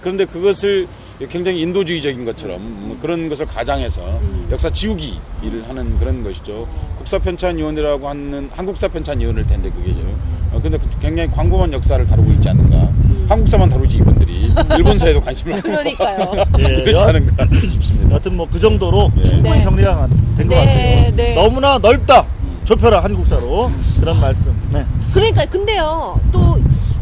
Speaker 4: 그런데 그것을 굉장히 인도주의적인 것처럼 그런 것을 가장해서 역사 지우기 일을 하는 그런 것이죠. 국사편찬위원회라고 하는 한국사편찬위원회일 텐데 그게죠. 근데 굉장히 광범한 역사를 다루고 있지 않는가. 한국사만 다루지 이분들이 일본사에도 관심을 갖고
Speaker 3: 그러니까요.
Speaker 1: 예,
Speaker 4: 그렇지 않은가 싶습니다.
Speaker 1: 여튼 뭐 그 정도로 충분히
Speaker 3: 네.
Speaker 1: 정리가 된 것
Speaker 3: 네,
Speaker 1: 같아요.
Speaker 3: 네.
Speaker 1: 너무나 넓다. 좁혀라 한국사로 그런 말씀. 네.
Speaker 3: 그러니까 근데요 또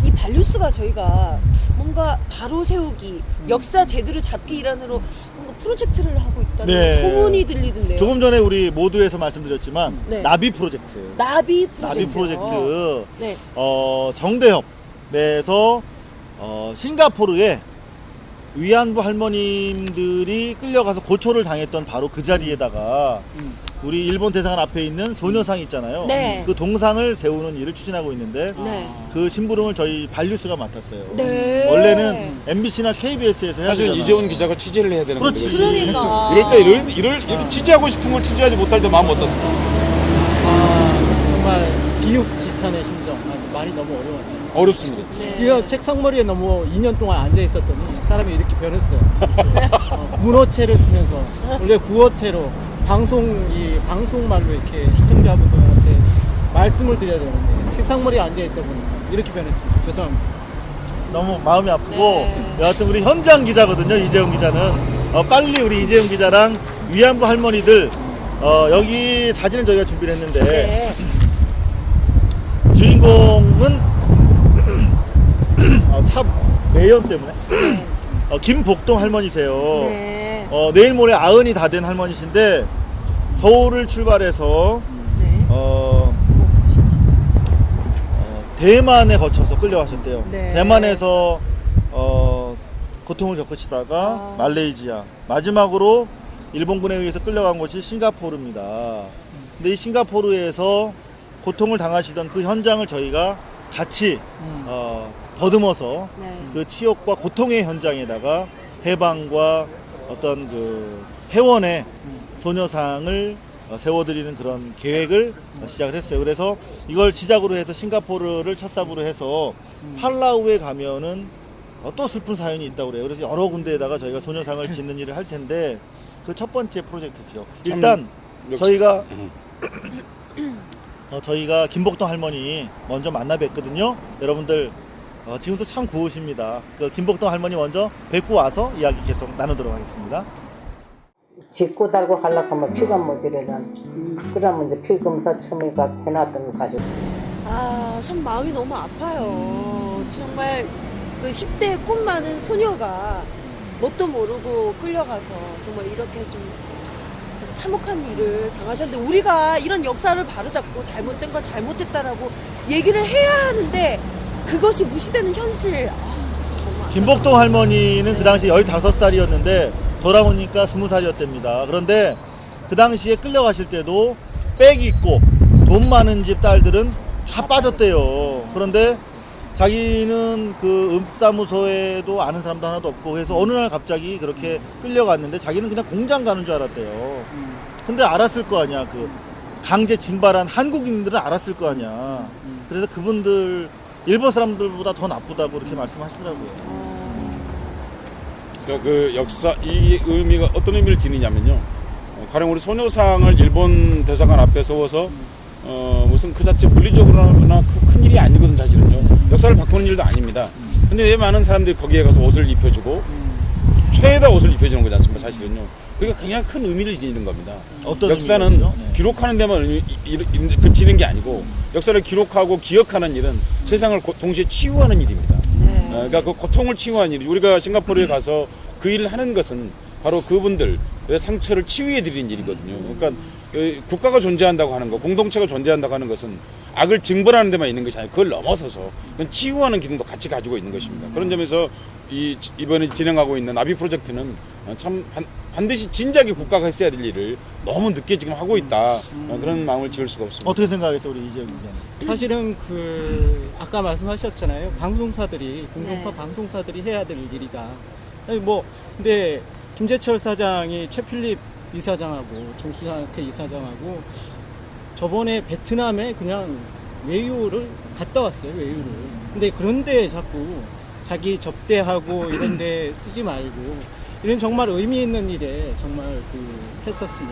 Speaker 3: 이 발뉴스가 저희가 뭔가 바로 세우기 역사 제대로 잡기 일환으로 뭔가 프로젝트를 하고 있다는
Speaker 1: 네.
Speaker 3: 소문이 들리던데요.
Speaker 1: 조금 전에 우리 모두에서 말씀드렸지만
Speaker 3: 네.
Speaker 1: 나비 프로젝트.
Speaker 3: 나비
Speaker 1: 나비 프로젝트.
Speaker 3: 네.
Speaker 1: 정대협에서 싱가포르에 위안부 할머님들이 끌려가서 고초를 당했던 바로 그 자리에다가 우리 일본 대사관 앞에 있는 소녀상 있잖아요.
Speaker 3: 네.
Speaker 1: 그 동상을 세우는 일을 추진하고 있는데
Speaker 3: 네.
Speaker 1: 그 심부름을 저희 발뉴스가 맡았어요.
Speaker 3: 네.
Speaker 1: 원래는 MBC나 KBS에서 해야
Speaker 4: 사실
Speaker 1: 되잖아요.
Speaker 4: 이재원 기자가 취재를 해야 되는
Speaker 1: 그렇지.
Speaker 4: 건데
Speaker 3: 그러니까.
Speaker 4: 이럴 때 이렇게 취재하고 싶은 걸 취재하지 못할 때 마음 어떻습니까?
Speaker 6: 정말 비육지탄의 심정. 많이 너무 어려워요.
Speaker 4: 어렵습니다.
Speaker 3: 네.
Speaker 6: 이거 책상머리에 너무 2년 동안 앉아 있었더니 사람이 이렇게 변했어요. 문어체를 쓰면서 원래 구어체로 방송말로 이렇게 시청자분들한테 말씀을 드려야 되는데 책상머리에 앉아 있다 보니까 이렇게 변했습니다. 죄송합니다.
Speaker 1: 너무 마음이 아프고
Speaker 3: 네.
Speaker 1: 여하튼 우리 현장 기자거든요. 이재용 기자는 빨리 우리 이재용 기자랑 위안부 할머니들 여기 사진을 저희가 준비를 했는데
Speaker 3: 네.
Speaker 1: 주인공은 차 매연 때문에 김복동 할머니세요.
Speaker 3: 네.
Speaker 1: 내일 모레 90이 다 된 할머니신데 서울을 출발해서
Speaker 3: 네.
Speaker 1: 대만에 거쳐서 끌려가셨대요.
Speaker 3: 네.
Speaker 1: 대만에서 고통을 겪으시다가 말레이시아 마지막으로 일본군에 의해서 끌려간 곳이 싱가포르입니다. 근데 이 싱가포르에서 고통을 당하시던 그 현장을 저희가 같이 더듬어서
Speaker 3: 네.
Speaker 1: 그 치욕과 고통의 현장에다가 해방과 어떤 그 회원의 소녀상을 세워드리는 그런 계획을 시작을 했어요. 그래서 이걸 시작으로 해서 싱가포르를 첫 삽으로 해서 팔라우에 가면은 또 슬픈 사연이 있다고 그래요. 그래서 여러 군데에다가 저희가 소녀상을 짓는 일을 할 텐데 그 첫 번째 프로젝트죠. 일단 저희가 저희가 김복동 할머니 먼저 만나 뵀거든요. 여러분들 지금도 참 고우십니다. 그 김복동 할머니 먼저 뵙고 와서 이야기 계속 나누도록 하겠습니다.
Speaker 13: 짓고 달고 하려고 하면 피가 모자라는 그러면 이제 피 검사 처음에 가서 해놨던 거 가지고
Speaker 3: 참 마음이 너무 아파요. 정말 그 10대의 꿈 많은 소녀가 뭣도 모르고 끌려가서 정말 이렇게 좀 참혹한 일을 당하셨는데 우리가 이런 역사를 바로잡고 잘못된 건 잘못됐다라고 얘기를 해야 하는데 그것이 무시되는 현실.
Speaker 1: 김복동 할머니는 그 당시 15살이었는데 돌아오니까 20살이었답니다. 그런데 그 당시에 끌려가실 때도 백 있고 돈 많은 집 딸들은 다 빠졌대요. 그런데 자기는 그 음사무소에도 아는 사람도 하나도 없고 그래서 어느 날 갑자기 그렇게 끌려갔는데 자기는 그냥 공장 가는 줄 알았대요. 근데 알았을 거 아니야. 그 강제 징발한 한국인들은 알았을 거 아니야. 그래서 그분들 일본 사람들보다 더 나쁘다고 그렇게 말씀하시더라고요.
Speaker 4: 그러니까 그 역사 이 의미가 어떤 의미를 지니냐면요. 가령 우리 소녀상을 일본 대사관 앞에 세워서 무슨 그 자체 물리적으로나 큰 일이 아니거든 사실은요. 역사를 바꾸는 일도 아닙니다. 근데 왜 많은 사람들이 거기에 가서 옷을 입혀주고 쇠에다 옷을 입혀주는 거지 않습니까 사실은요. 그게 그냥 큰 의미를 지니는 겁니다.
Speaker 1: 어떤
Speaker 4: 역사는
Speaker 1: 의미가 있죠?
Speaker 4: 기록하는 데만 그치는 게 아니고 역사를 기록하고 기억하는 일은 세상을 동시에 치유하는 일입니다. 그러니까 그 고통을 치유하는 일이 우리가 싱가포르에 가서 그 일을 하는 것은 바로 그분들의 상처를 치유해 드리는 일이거든요. 그러니까 국가가 존재한다고 하는 거, 공동체가 존재한다고 하는 것은 악을 징벌하는 데만 있는 것이 아니고 그걸 넘어서서 그건 치유하는 기능도 같이 가지고 있는 것입니다. 그런 점에서 이번에 진행하고 있는 나비 프로젝트는 참 반드시 진작에 국가가 했어야 될 일을 너무 늦게 지금 하고 있다. 그런 마음을 지을 수가 없습니다.
Speaker 1: 어떻게 생각하세요, 우리 이재용 기자님?
Speaker 6: 사실은 아까 말씀하셨잖아요. 방송사들이 공중파
Speaker 3: 네.
Speaker 6: 방송사들이 해야 될 일이다. 아니 근데 김재철 사장이 최필립 이사장하고 정수장학회 이사장하고 저번에 베트남에 그냥 외유를 갔다 왔어요. 외유를. 근데 그런데 자꾸 자기 접대하고 이런데 쓰지 말고 이런 정말 의미 있는 일에 정말 했었으면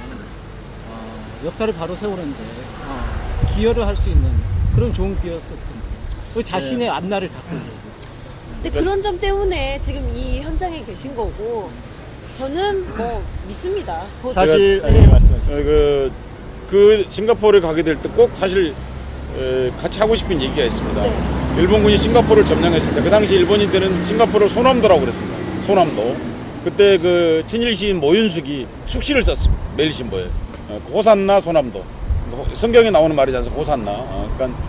Speaker 6: 역사를 바로 세우는데 기여를 할 수 있는 그런 좋은 기회였을 텐데 자신의 앞날을 닦으려고.
Speaker 3: 근데 그런 점 때문에 지금 이 현장에 계신 거고 저는 뭐 믿습니다.
Speaker 1: 사실
Speaker 3: 네.
Speaker 1: 말씀하세요.
Speaker 4: 그 싱가포르에 가게 될 때 꼭 사실 같이 하고 싶은 얘기가 있습니다.
Speaker 3: 네.
Speaker 4: 일본군이 싱가포르를 점령했을 때 그 당시 일본인들은 싱가포르를 소남도라고 그랬습니다. 소남도. 그때 그 친일 시인 모윤숙이 축시를 썼습니다. 매일신보에. 호산나 소남도. 성경에 나오는 말이지 않습니까? 호산나. 그러니까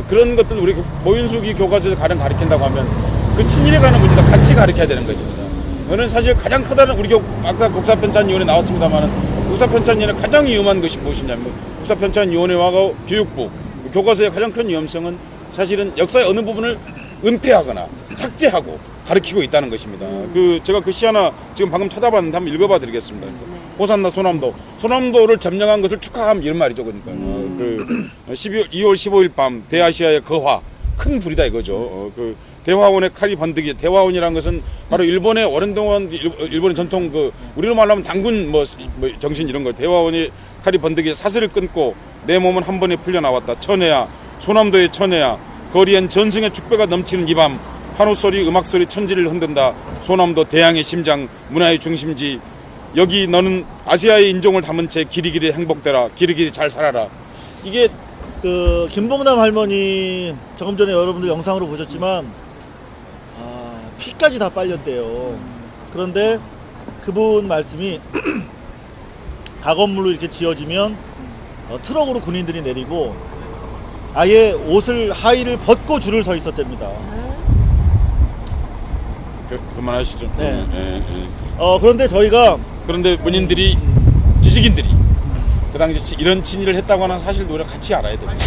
Speaker 4: 그런 것들 우리 모윤숙이 교과서에서 가령 가르친다고 하면 그 친일에 관한 문제도 같이 가르쳐야 되는 것입니다. 그거는 사실 가장 크다는 우리 아까 국사편찬위원회 나왔습니다만은 국사편찬위원회 가장 위험한 것이 무엇이냐면 국사편찬위원회와 교육부 교과서의 가장 큰 위험성은 사실은 역사의 어느 부분을 은폐하거나 삭제하고 가르치고 있다는 것입니다. 제가 그 시 하나 지금 방금 찾아봤는데 한번 읽어봐 드리겠습니다. 호산나 소남도를 점령한 것을 축하함 이런 말이죠. 그러니까 2월 15일 밤 대아시아의 거화 큰 불이다 이거죠. 대화원의 칼이 번득이 대화원이라는 것은 바로 일본의 오랜 동안 일본의 전통 우리로 말하면 당군 정신 이런 거 대화원이 칼이 번득이 사슬을 끊고 내 몸은 한 번에 풀려 나왔다. 천혜야 소남도의 천혜야 거리엔 전승의 축배가 넘치는 이 밤 환호소리 음악소리 천지를 흔든다. 소남도 대양의 심장 문화의 중심지 여기 너는 아시아의 인종을 담은 채 기리기리 행복되라. 기리기리 잘 살아라.
Speaker 1: 이게 김봉남 할머니 조금 전에 여러분들 영상으로 보셨지만 피까지 다 빨렸대요. 그런데 그분 말씀이 가건물로 이렇게 지어지면 트럭으로 군인들이 내리고 아예 하의를 벗고 줄을 서 있었답니다.
Speaker 4: 그만하시죠.
Speaker 1: 네. 그런데 저희가
Speaker 4: 그런데 문인들이 지식인들이 그 당시 이런 친일을 했다고 하는 사실도 우리가 같이 알아야 됩니다.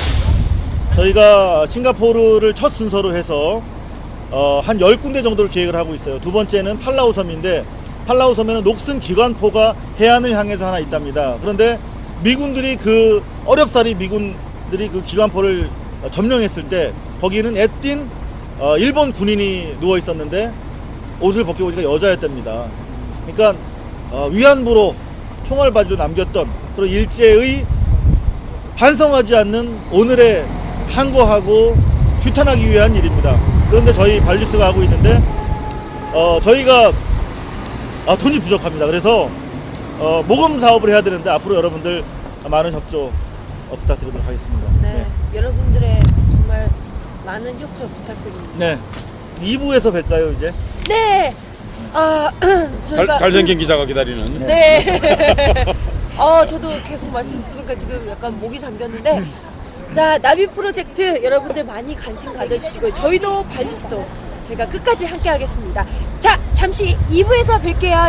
Speaker 1: 저희가 싱가포르를 첫 순서로 해서 한 10군데 정도를 계획을 하고 있어요. 두 번째는 팔라우 섬인데 팔라우 섬에는 녹슨 기관포가 해안을 향해서 하나 있답니다. 그런데 미군들이 어렵사리 미군들이 그 기관포를 점령했을 때 거기는 애띤 일본 군인이 누워 있었는데 옷을 벗겨 보니까 여자였답니다. 그러니까 위안부로 총알바지로 남겼던 그런 일제의 반성하지 않는 오늘의 항거하고 규탄하기 위한 일입니다. 그런데 저희 발리스가 하고 있는데 저희가 돈이 부족합니다. 그래서 모금 사업을 해야 되는데 앞으로 여러분들 많은 협조 부탁드리도록 하겠습니다.
Speaker 3: 네, 여러분들의 정말 많은 협조 부탁드립니다.
Speaker 1: 네, 2부에서 뵐까요 이제?
Speaker 3: 네. 저희가
Speaker 4: 잘생긴 기자가 기다리는.
Speaker 3: 네. 저도 계속 말씀 듣으니까 지금 약간 목이 잠겼는데 자, 나비 프로젝트 여러분들 많이 관심 가져주시고요. 저희도 발리스도 저희가 끝까지 함께 하겠습니다. 자, 잠시 2부에서 뵐게요.